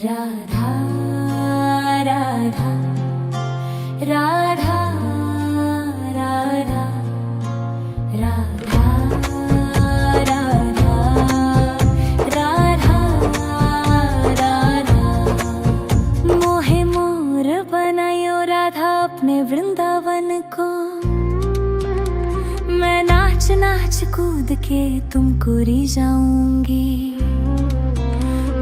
राधा राधा राधा राधा राधा राधा राधा राधा मोहे मोर बनायो राधा अपने वृंदावन को। मैं नाच नाच कूद के तुमको रिझाऊंगी।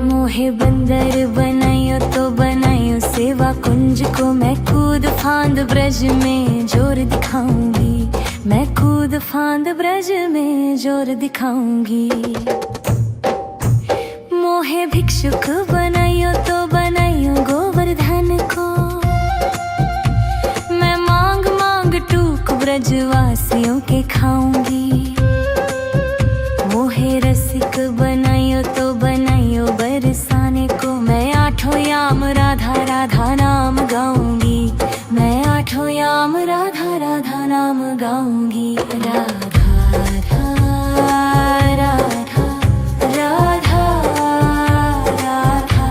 मोहे बंदर बनायो तो बनायो सेवा कुंज को। मैं कूद फांद ब्रज में जोर दिखाऊंगी। मैं कूद फांद ब्रज में जोर दिखाऊंगी। मोहे भिक्षुक बनायो तो बनायो गोवर्धन को। मैं मांग मांग टूक ब्रजवासियों के खाऊंगी। मोहे रसिक बनायो तो बनायो बरसाने को। मैं आठों याम राधा राधा नाम गाऊंगी। मैं आठों याम राधा राधा नाम गाऊंगी। राधा राधा राधा राधा राधा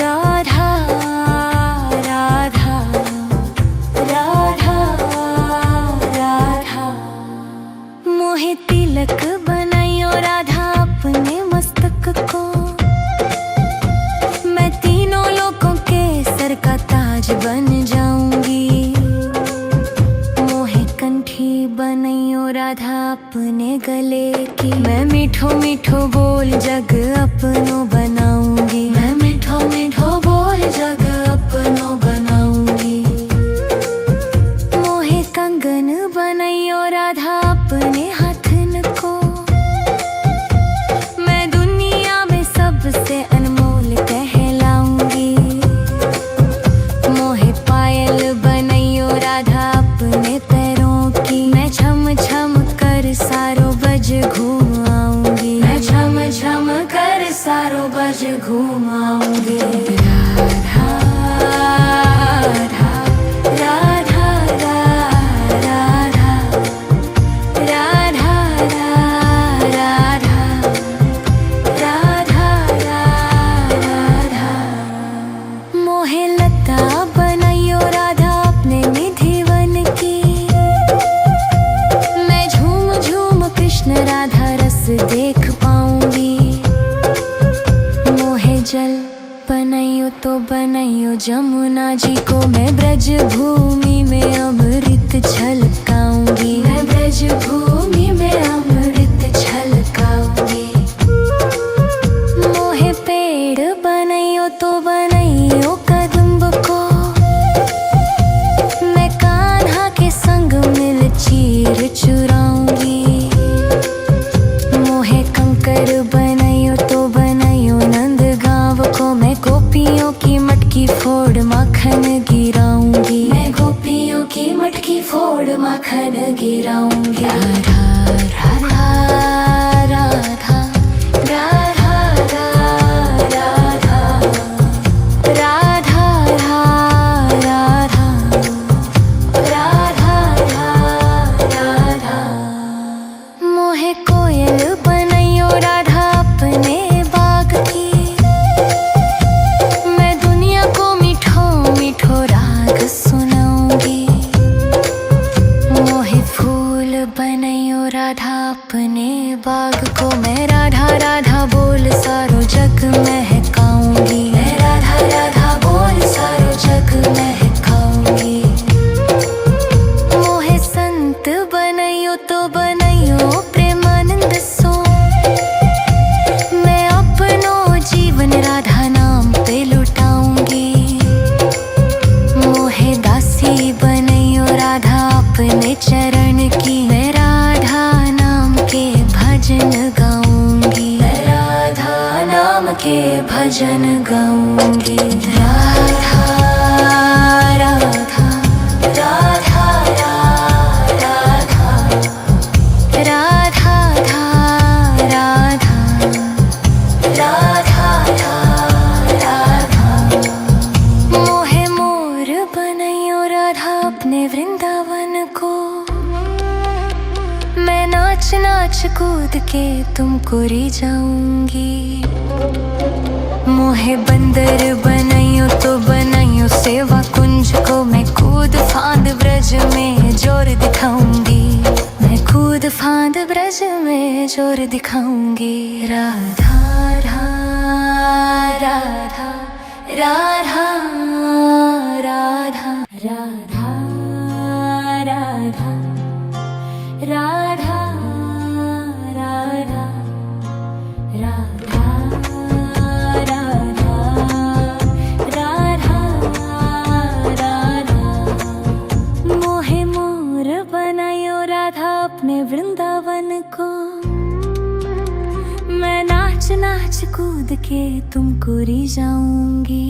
राधा राधा राधा। मोहे तिलक बनायो राधा अपने मस्तक को। मैं तीनों लोगों के सर का ताज बन जाऊंगी। मोहे कंठी बनायो राधा अपने गले की। मैं मीठो मीठो बोल जग अपनो बनाऊंगी। मैं मीठो मीठो बोल जग अपनो बनाऊंगी। मोहे कंगन बनायो राधा अपने हाथन को। मैं दुनिया में सबसे अनमोल कहलाऊंगी। मोहे पायल बनायो राधा अपने पैरों की। मैं छम छम कर सारो बज घूम आऊंगी। मैं छम छम कर सारो बज घूम आऊंगी। राधा राधा राधा राधा राधा राधा राधा राधा। मोहे लता बनायो राधा अपने निधिवन की। मैं झूम झूम कृष्ण राधा रस देख पाऊंगी। मोहे जल बनायो तो बनायो जमुना जी को। मैं ब्रज भूमि में अमृत छलकाऊंगी। मैं ब्रज भूमि में अमृत छलकाऊंगी। मोहे पेड़ बनायो तो बनायो कदम्ब को। मैं कान्हा के संग मिल चीर चुराऊंगी। मोहे कंकर बनायो तो बनायो नंद गांव को। मैं गोपियों की मटकी फोड़ माखन गिराऊंगी। मैं गोपियों की मटकी फोड़ माखन गिराऊंगी। राधा राधा राधा राधा राधा राधा राधा राधा राधा। मोहे कोयल बनायो राधा अपने बाग की। मैं दुनिया को मीठो मीठो राग सुनाऊंगी। मोहे फूल बनायो राधा अपने बाग को। मैं राधा राधा बोल सारो जग महकाऊंगी। मैं राधा राधा बोल सारो जग महकाऊंगी। मोहे संत बनायो तो बनायो प्रेमानंद सो। मैं अपनो जीवन राधा नाम पे लुटाऊंगी। मोहे दासी बनायो राधा अपने चरण की। मैं राधा नाम के भजन गाऊंगी। मैं राधा नाम के भजन गाऊंगी। राधा राधा राधा राधा राधा राधा राधा। मोहे मोर बनायो राधा अपने वृंदावन को। मैं नाच नाच कूद के तुमको री जाऊंगी। मोहे बंदर बनाइयो तो बनाइयो सेवा कुंज को, मैं कूद फांद ब्रज में जोर दिखाऊंगी। मैं कूद फांद ब्रज में जोर दिखाऊंगी। राधा राधा राधा राधा राधा राधा राधा राधा राधा राधा राधा राधा। मोहे मोर बनायो राधा अपने वृंदावन को, मैं नाच नाच कूद के तुमको री जाऊंगी।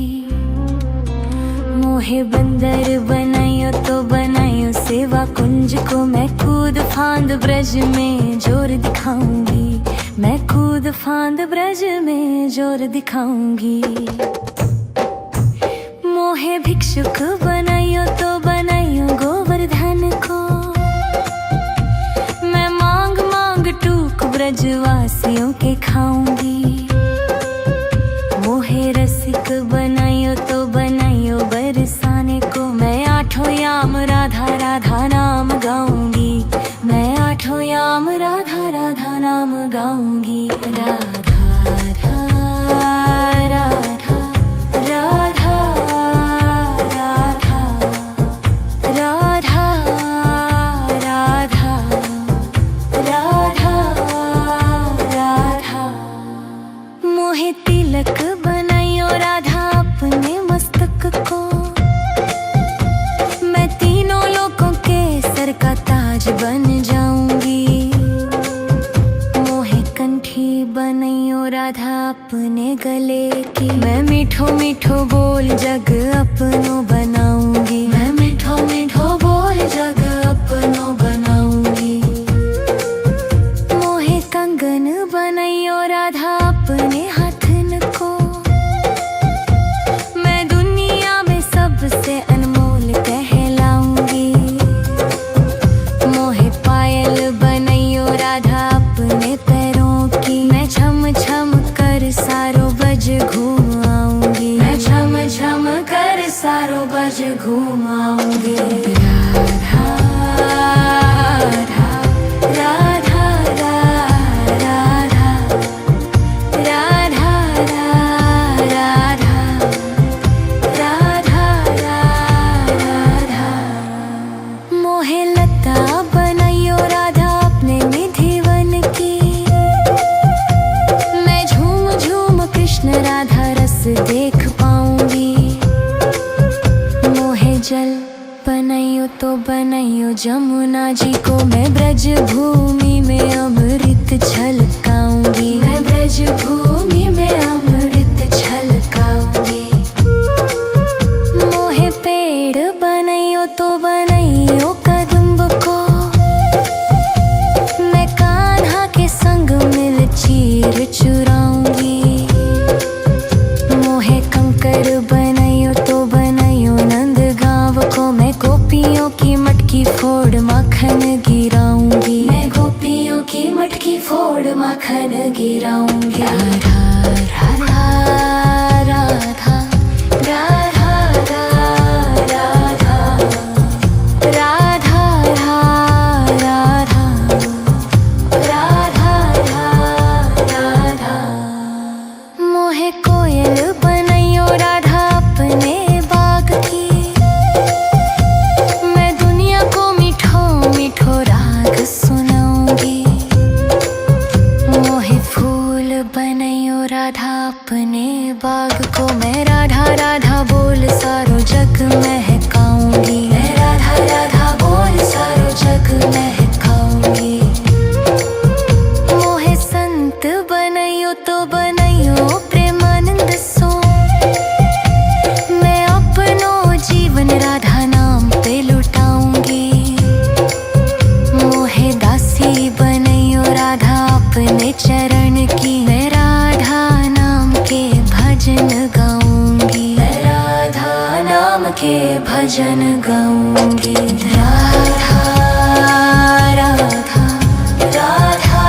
मोहे बंदर बनाइयो तो बनाइयो सेवा कुंज को, मैं कूद फांद ब्रज में जोर दिखाऊंगी। मैं कूद फांद ब्रज में जोर दिखाऊंगी। मोहे भिक्षुक बनाइयो तो बनाइयो गोवर्धन को, मैं मांग मांग टूक ब्रजवासियों के खाऊंगी। मोहे रसिक बनाइयो तो बनाइयो बरसाने को, मैं आठों याम राधा राधा नाम गाऊंगी। मैं आठों याम राधा राधा नाम गाऊंगी। राधा राधा राधा राधा राधा राधा राधा राधा राधा। मोहे तिलक बनाइयो राधा अपने मस्तक को, मैं तीनों लोगों के सर का ताज बन जाऊंगी। मोहे कंठी बनाइयो राधा अपने गले की, मैं मीठो मीठो बोल जग अपनो बनाऊंगी। मैं मीठो मीठो बोल जग अपनो बनाऊंगी। मोहे कंगन बनाइयो राधा अपने हाथन को, मैं दुनिया में सबसे अनमोल कहलाऊंगी। मोहे पायल बनाइयो राधा अपने पैरों की, मैं छम छम कर सारो बज घूम आऊंगी। मैं छम छम कर सारो बज घूम आऊंगी। राधा राधा राधा राधा राधा राधा राधा राधा। मोहे लता बनाइयो राधा अपने निधिवन की, मैं झूम झूम कृष्ण राधा रस देख पाऊंगी। मोहे जल बनाइयो तो बनाइयो जमुना जी को, मैं ब्रज भूमि में अमृत छलकाऊंगी। मैं ब्रज भूमि में अमृत छलकाऊंगी। मोहे पेड़ बनाइयो तो बनाइयो कदम्ब को, मैं कान्हा के संग मिल चीर चुराऊंगी। मोहे कंकर बनाइयो तो बनाइयो नंद गांव को, मैं गोपियों की मटकी फोड़ माखन गिराऊंगी। मैं गोपियों की मटकी फोड़ माखन गिराऊंगी। राधा राधा राधा राधा राधा राधा राधा राधा राधा। मोहे कोयल बनाइयो राधा अपने बाग की, मैं दुनिया को मीठो मीठो राग सुनाऊंगी। मोहे फूल बनाइयो राधा अपने बाग को, मैं राधा राधा बोल सारो जग महकाऊंगी। मैं राधा राधा बोल सारो जग महकाऊंगी। मोहे संत बनाइयो तो बनाइयो प्रेमानंद सो, मैं अपनो जीवन राधा नाम पे लुटाऊंगी। मोहे दासी बनाइयो राधा अपने चरण की, मैं राधा नाम के भजन गाऊंगी। मैं राधा नाम के भजन गाऊंगी। राधा राधा राधा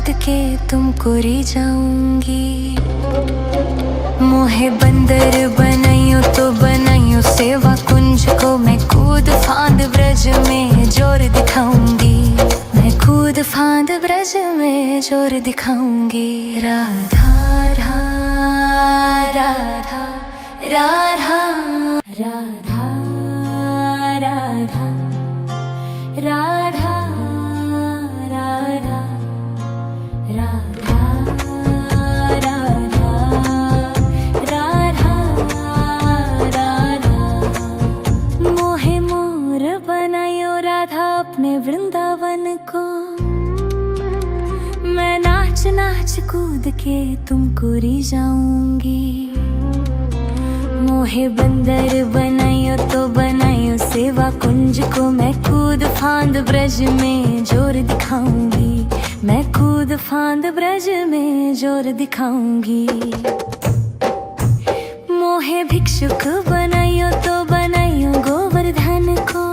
कूद के तुमको री जाऊंगी। मोहे बंदर बनाइयो तो बनाइयो सेवा कुंज को, मैं कूद फांद ब्रज में जोर दिखाऊंगी। मैं कूद फांद ब्रज में जोर दिखाऊंगी। राधा राधा राधा राधा राधा राधा राधा राधा राधा राधा राधा। मोहे मोर बनायो राधा अपने वृंदावन को, मैं नाच नाच कूद के तुमको री जाऊंगी। मोहे बंदर बनायो तो बनायो सेवा कुंज को, मैं कूद फांद ब्रज में जोर दिखाऊंगी। मैं कूद फांद ब्रज में जोर दिखाऊंगी। मोहे भिक्षुक बनायो तो बनायो गोवर्धन को,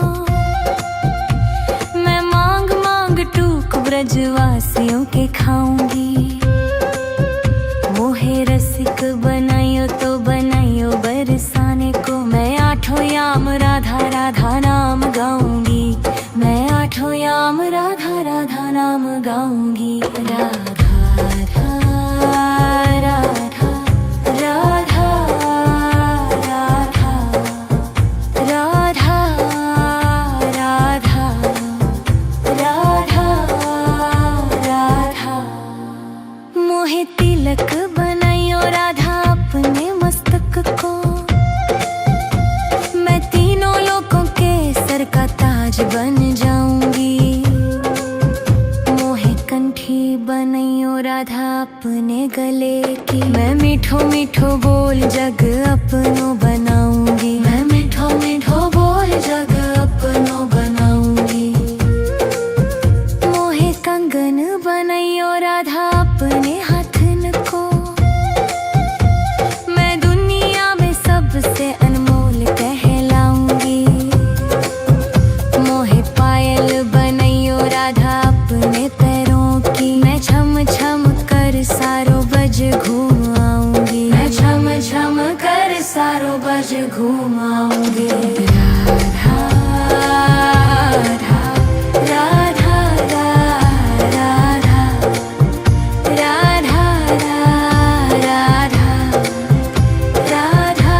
मैं मांग मांग टूक ब्रजवासियों के खाऊंगी। मोहे रसिक बनायो तो बनायो बरसाने को, मैं आठों याम राधा राधा नाम गाऊंगी। मैं आठों याम राधा राधा नाम गाऊंगी। राधा राधा राधा राधा राधा राधा राधा राधा। मोहे तिलक बनायो राधा अपने मस्तक को, मैं तीनों लोगों के सर का ताज बन जाऊंगी। मोहे कंठी बनायो राधा अपने गले की, मैं मीठो मीठो बोल जग अपनो बनाऊंगी। मैं मीठो मीठो बोल जग अपनो बनाऊंगी। मोहे कंगन बनायो राधा अपने हाथन को, मैं दुनिया में सबसे अनमोल कहलाऊंगी। मोहे पायल बनायो राधा अपने पैरों की, मैं छम छम कर सारो बज घूम आऊंगी। मैं छम छम कर सारो बज घूम आऊंगी। राधा राधा राधा राधा राधा राधा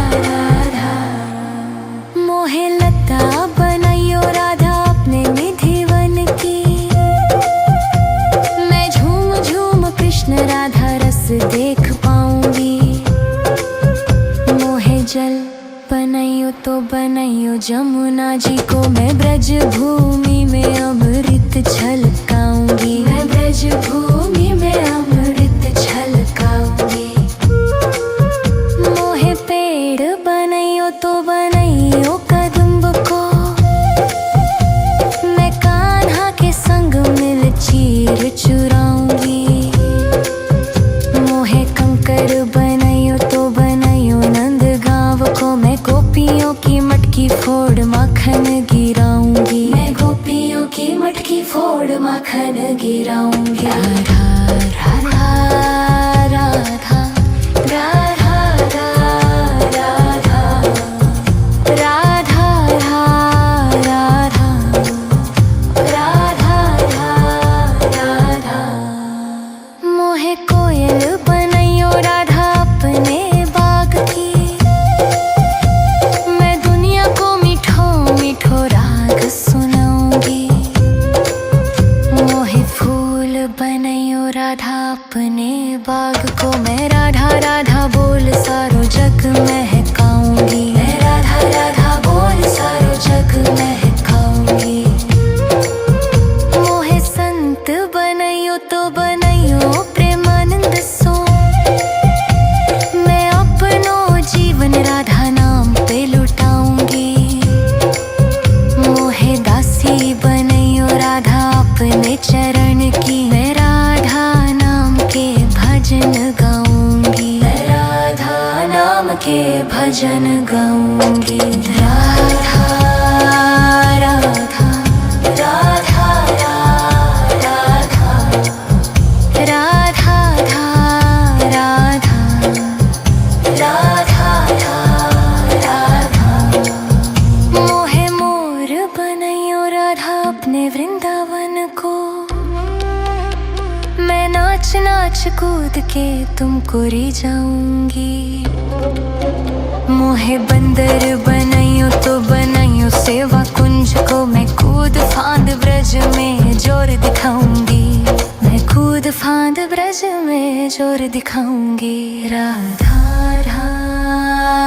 राधा। मोहे लता बनायो राधा अपने निधिवन की, मैं झूम झूम कृष्ण राधा रस देख पाऊंगी। मोहे जल बनायो तो बनायो जमुना जी को, मैं ब्रज भूमि में अमृत छलकाऊंगी। मैं ब्रज भूमि में अमृत छलकाऊंगी। मोहे पेड़ बनायो तो बनायो कदम्ब को, मैं कान्हा के संग मिल चीर चुराऊंगी। मोहे कंकर बनायो तो बनायो नंद गांव को, मैं गोपियों की मटकी फोड़ माखन गिराऊंगी। मैं गोपियों की मटकी फोड़ माखन गिराऊंगी। राधा राधा राधा राधा राधा राधा राधा राधा राधा। मोहे कोयल बनायो राधा अपने बाग की, मैं दुनिया को मीठो मीठो राग सुनाऊंगी। मोहे फूल बनायो राधा अपने बाग को, मैं राधा राधा बोल सारो जग महकाऊंगी। मैं राधा राधा बोल सारो जग महकाऊंगी। मोहे संत बनायो तो बनायो प्रेमानंद सो, मैं अपनो जीवन राधा नाम पे लुटाऊंगी। मोहे दासी बनायो राधा अपने चरण की, मैं राधा नाम के भजन गाऊंगी। मैं राधा नाम के भजन गाऊंगी। राधा राधा राधा राधा में वृंदावन को। मैं नाच नाच कूद के तुमको री जाऊंगी। मोहे बंदर बनाइयो तो बनाइयो सेवा कुंज को। मैं कूद फांद ब्रज में जोर दिखाऊंगी। मैं कूद फांद ब्रज में जोर दिखाऊंगी।